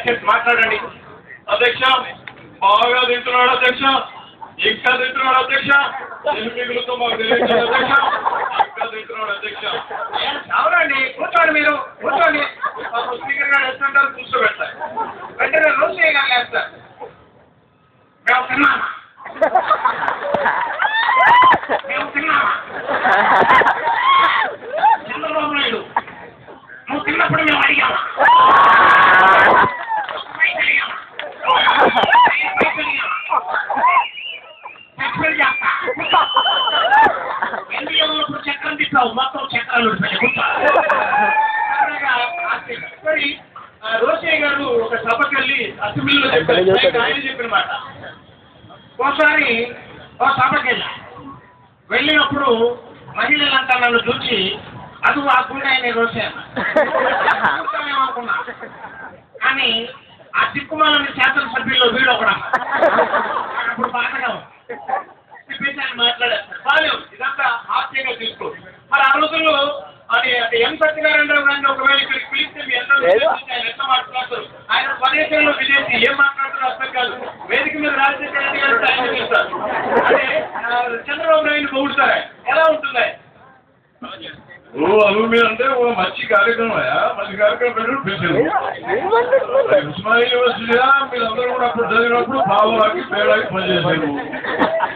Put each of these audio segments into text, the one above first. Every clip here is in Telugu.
సెకండ్స్ మాట్లాడండి. అధ్యక్ష బాగా తింటున్నాడు అధ్యక్ష, ఇంకా తింటున్నాడు అధ్యక్ష, మిగులుతో మాకు తెలియదు అధ్యక్ష, ఇంకా తింటున్నాడు అధ్యక్ష. అవునండి, కూర్చోండి, మీరు కూర్చోండి. స్పీకర్ గారు వేస్తుంటారు, కూర్చోబెడతారు. వెంటనే రోజు గారు వేస్తారు. మేము తిన్నామా, మేము తిన్నామా? చంద్రబాబు నాయుడు నువ్వు తిన్నప్పుడు మేము అడిగామా? ఎన్నికప్పుడు చక్రం తిప్పావు, మొత్తం చక్రాలు మరి రోషయ్య గారు ఒక సభకి వెళ్ళి అసెంబ్లీలో ఆయన చెప్పిన మాట. ఒకసారి ఒక సభకి వెళ్ళినప్పుడు మహిళలంతా నన్ను చూసి అది ఆ గుండె ఆయన రోషయ్య అనుకున్నా. కానీ ఆ దిక్కుమాలని శాసనసభ్యుల్లో వీడు ఒకడా అప్పుడు బాగా మాట్లాడేస్తారు. బాలేవు, ఇదంతా హాస్యంగా తీసుకో. మరి ఆ రోజుల్లో అది ఎం సత్యనారాయణరావు గారిని ఒకవేళ ఇక్కడికి పిలిస్తే మీ అందరూ ఆయన ఎంత మాట్లాడతారు? ఆయన స్వదేశంలో విదేశీ ఏం మాట్లాడుతారో అర్థం కాదు. వేదిక మీద రాజశేఖర రెడ్డి గారు ఆయన పిలుస్తారు, అంటే చంద్రబాబు నాయుడు పొగుడుతారా? ఎలా ఉంటుంది? అను మీద అంటే ఓ మంచి కార్యక్రమం, మంచి కార్యక్రమం పెట్టు పిలిచారు. ఉస్మానియా యూనివర్సిటీగా మీరందరూ కూడా అప్పుడు చదివినప్పుడు బావులకి పేడకి పనిచేశారు.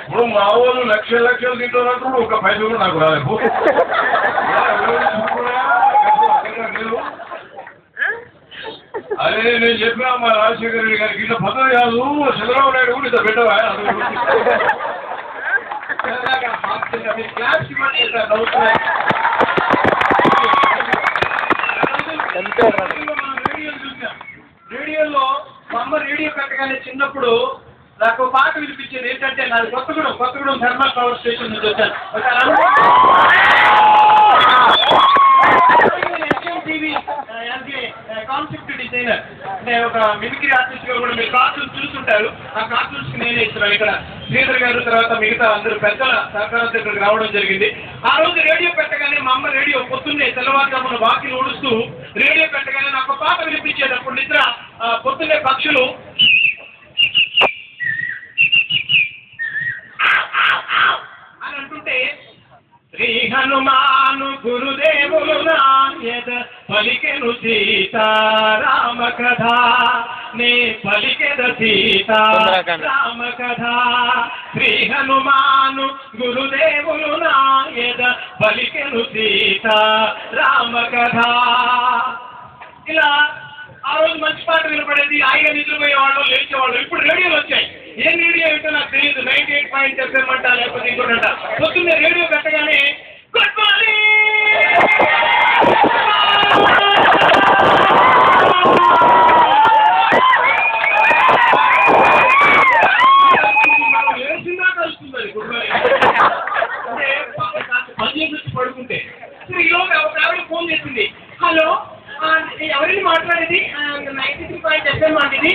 ఇప్పుడు మా వాళ్ళు లక్షలు తింటున్నప్పుడు ఒక పైసలు కూడా నాకు రాలేదు. అదే నేను చెప్పినా మా రాజశేఖర రెడ్డి గారికి ఇట్లా పద్ధతి కాదు, చంద్రబాబు నాయుడు కూడా ఇట్లా పెట్టవా? రేడియోలో మా అమ్మ రేడియో పెట్టగానే చిన్నప్పుడు నాకు పాట వినిపించేది ఏంటంటే, నాది కొత్తగూడెం థర్మల్ పవర్ స్టేషన్ నుంచి వచ్చాను. టీవీ కాన్సెప్ట్ డిజైనర్ అంటే ఒక మిమిక్రీ ఆర్టిస్ట్ గా కూడా మీరు కార్టూన్స్ చూస్తుంటారు. ఆ కార్టూన్స్ కి నేనే ఇస్తున్నాను. ఇక్కడ శ్రీధర్ గారు తర్వాత మిగతా అందరూ పెద్దల సహకారంతో ఇక్కడికి రావడం జరిగింది. ఆ రోజు రేడియో పెట్టగానే మా అమ్మ రేడియో పొద్దున్నే తెల్లవారుజామున వాకిలు ఊడుస్తూ రేడియో పెట్టగానే నాకు పాట వినిపించేటప్పుడు నిద్ర పొద్దున్నే పక్షులు అని అంటుంటే, శ్రీ హనుమాను గురుదేవులు నాయద పలికెను సీతారామ కథ, నే పలికెద సీతారామ కథ. శ్రీ హనుమాను గురుదేవులు నాయద పలికెను సీతారామ కథ. ఇలా ఆ రోజు మంచి పాట వినపడేది, ఆయన నిద్రపోయేవాళ్ళు, లేచేవాళ్ళు. ఇప్పుడు రేడియోలు వచ్చాయి. ఏం రేడియో ఏంటో నాకు తెలియదు. 98.7 అంట, లేకపోతే ఇంకోటంట. పొద్దున్నే రేడియో పెట్టగానే గుడ్ మార్నింగ్ వేసిందా కలుస్తుంది. గుడ్ మార్నింగ్ అంటే పని చేసి పడుకుంటే ఈలోగా ఒక ఆవిడ ఫోన్ చేసింది. హలో, ఎవరిని మాట్లాడేది? 93.7 అండి.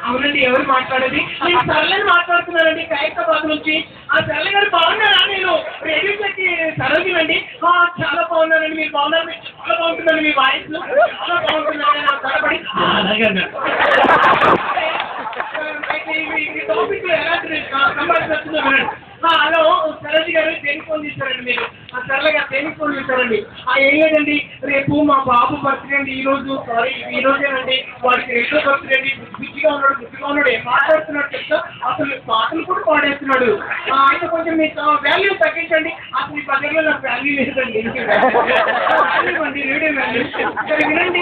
అవునండి, ఎవరు మాట్లాడేది? నేను సరళని మాట్లాడుతున్నానండి, ఖైరతాబాద్ నుంచి. ఆ సరళ గారు బాగున్నారా? నేను రేడియోకి సరోజినండి. చాలా బాగున్నానండి, మీరు బాగున్నారు? మీరు చాలా బాగుంటుందండి, మీ వాయిస్ చాలా బాగుంటుందండి. నాకు తడబడి అలాగే ఈ టాపిక్ ఎలాంటి సంబంధించిందో వినండి. హలో సరోజి గారు, దేనికి ఫోన్ చేశారండి మీరు? సరళ గారు దేనికి ఫోన్ చేశారండి? ఏం లేదండి, రేపు మా బాబు బర్త్డే అండి. ఈ రోజేనండి వాడికి 2వ బర్త్డే అండి. గుజ్జిగా ఉన్నాడు, ఏం మాట్లాడుతున్నాడు చెప్తా, అసలు పాటలు కూడా పాడేస్తున్నాడు. అయితే కొంచెం మీ వాల్యూ తగ్గించండి. అసలు ఈ పద్ధతిలో నాకు వాల్యూ లేదండి. వాల్యూ అండి, రేడియో వాల్యూ. సరే వినండి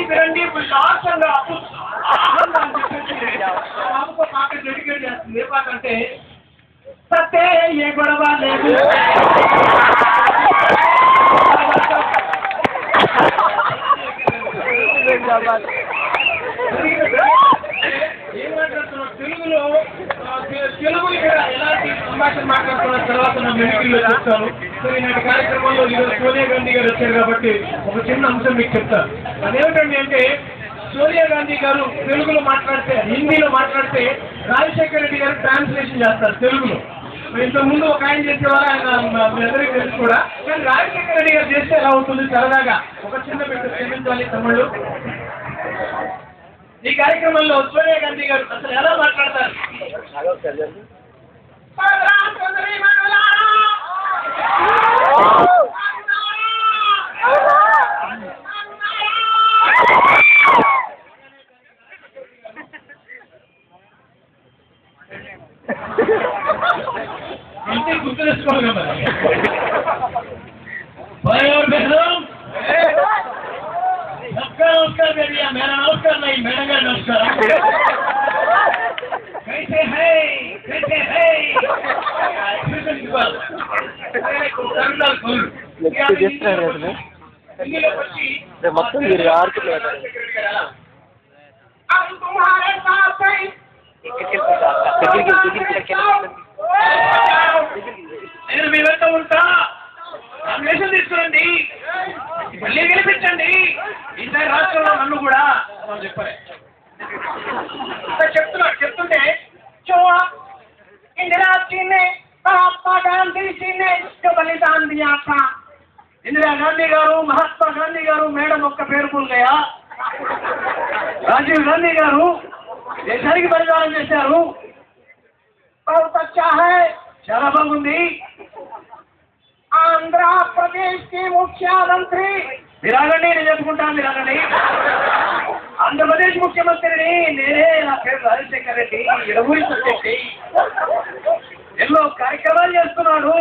ఇప్పుడు లాస్ట్ అండ్ బాబుకు పాట డెడికేట్ చేస్తుంది. ఏ పాట అంటే, సత్తే ఏ గొడవ లేదు, ఏం మాట్లాడుతున్నావు తెలుగులో? తెలుగు ఇక్కడ ఎలాంటి సంభాషణ మాట్లాడుతున్న తర్వాత నా మెడికల్లో చెప్తాను. సో ఈనాటి కార్యక్రమంలో ఈరోజు సోనియా గాంధీ గారు వచ్చారు కాబట్టి ఒక చిన్న అంశం మీకు చెప్తాను. అదేమిటండి అంటే, సోనియా గాంధీ గారు తెలుగులో మాట్లాడితే, హిందీలో మాట్లాడితే రాజశేఖర రెడ్డి గారు ట్రాన్స్లేషన్ చేస్తారు తెలుగులో. ఇంతకుముందు ఒక ఆయన చేసేవారు, ఆయన అందరికీ తెలుసు కూడా. కానీ రాజశేఖర రెడ్డి గారు చేస్తే ఎలా ఉంటుంది? సరదాగా ఒక చిన్న బిడ్డ క్షమించాలి తమ్ముళ్ళు. ఈ కార్యక్రమంలో సోనియా గాంధీ గారు అసలు ఎలా మాట్లాడతారు? ఇంటి గుర్తు తెచ్చుకోవాలి కదా. नमस्कार बेटिया, मेरा नमस्कार नहीं, मैडम का नमस्कार। कैसे है? कैसे है? మొత్తం మీరు ఆర్కి तुम्हारे साथ నేను మీ వెంట ఉంటా. నామినేషన్ తీసుకురండి, మళ్ళీ గెలిపించండి. ఈసారి రాష్ట్రంలో నన్ను కూడా చెప్పాలి. చెప్తుంటే इंदिरा जी ने महात्मा गांधी जी ने जो बलिदान दिया था. इंदिरा गांधी గారు, మహాత్మా గాంధీ గారు, మేడం ఒక్క పేరు భూల్ గయా. రాజీవ్ గాంధీ గారు దేశానికి బలిదానం చేశారు. बहुत अच्छा है, చాలా బాగుంది. ఆంధ్రప్రదేశ్ కి ముఖ్యమంత్రి మీరాగండి, నేను చెప్పుకుంటాను మీరాగండి. ఆంధ్రప్రదేశ్ ముఖ్యమంత్రిని నేనే, నా పేరు రాజశేఖర్ రెడ్డి, ఇరవై రెడ్డి. ఎన్నో కార్యక్రమాలు చేస్తున్నాడు.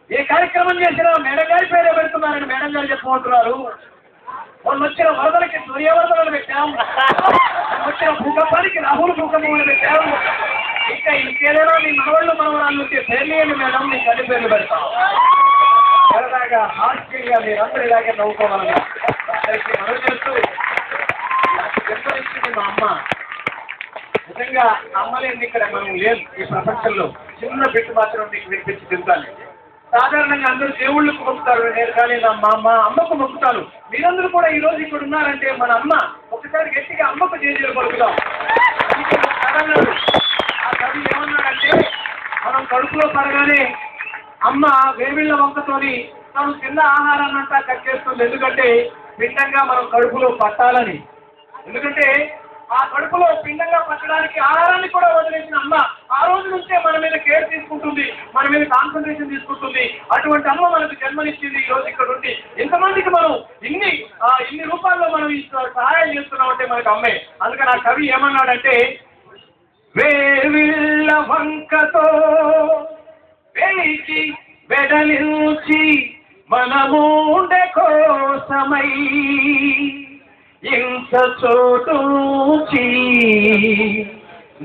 ఏ కార్యక్రమం చేసినా మేడం గారి పేరే పెడుతున్నారని మేడం గారు చెప్పుకుంటున్నారు. వాళ్ళు వచ్చిన వరదలకి సూర్యవర్ధనలు పెట్టాం, వచ్చిన భూకంపానికి రాహుల్ భూకంపం పెట్టాం. ఇంకా ఇంకేదైనా మీ మనవాళ్ళు మనవరాళ్ళు ఉంటే పేర్లేని మేడం నీకు అన్ని పేర్లు పెడతాం. సరదాగా హాస్యంగా మీరందరూ ఇలాగే నవ్వుకోవాలని మనం చేస్తూ చెప్పనిచ్చింది మా అమ్మ. నిజంగా అమ్మలేంది ఇక్కడ మనం లేదు ఈ ప్రపంచంలో. చిన్న బిడ్డ మాత్రం నీకు వినిపించి తింటాను. సాధారణంగా అందరూ దేవుళ్ళకు మొక్కుతారు, నేను కానీ మా అమ్మకు మొక్కుతాను. మీరందరూ కూడా ఈ రోజు ఇక్కడ ఉన్నారంటే మన అమ్మ. ఒకసారి గట్టిగా అమ్మకు చేతులు పలుకుతాం. ఆ కవి ఏమన్నాడంటే, మనం కడుపులో పడగానే అమ్మ వేవిళ్ళ వంకతోని తను తిన్న ఆహారాన్ని అంతా కట్ చేస్తుంది. ఎందుకంటే పిండంగా మనం కడుపులో పట్టాలని. ఎందుకంటే ఆ కడుపులో పిండంగా పట్టడానికి ఆహారాన్ని కూడా వదిలేసిన అమ్మ ఆ రోజు నుంచే మన మీద కేర్ తీసుకుంటుంది, మన మీద కాన్సన్ట్రేషన్ తీసుకుంటుంది. అటువంటి అమ్మ మనకు జన్మనిచ్చింది. ఈ రోజు ఇక్కడ ఉండి ఎంతమందికి మనం ఇన్ని రూపాల్లో మనం సహాయం చేస్తున్నామంటే మనకు అమ్మే. అందుకని ఆ కవి ఏమన్నాడంటే, వేవిళ్ళ వంకతో వేచి వెడలించి మనముండే కోసమై ఇంత చోటూచి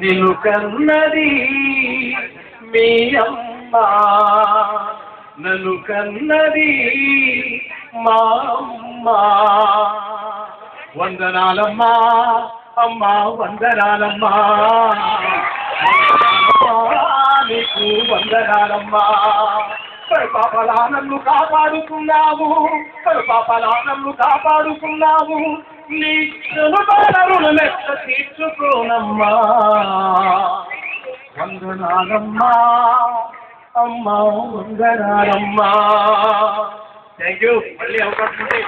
నిన్ను కన్నది మీ అమ్మ, నన్ను కన్నది మా అమ్మ. వందనాలమ్మా అమ్మా, వందనాలమ్మా, నీకు వందనాలమ్మా. పాపలా నన్ను కాపాడుకున్నావు, పాపలా నన్ను కాపాడుకున్నావు. నీ రుణమెత్త తీర్చుకోనమ్మా. వందనాలమ్మా అమ్మా, వందనాలమ్మా. Thank you. మళ్ళీ అవకాశం ఉంటే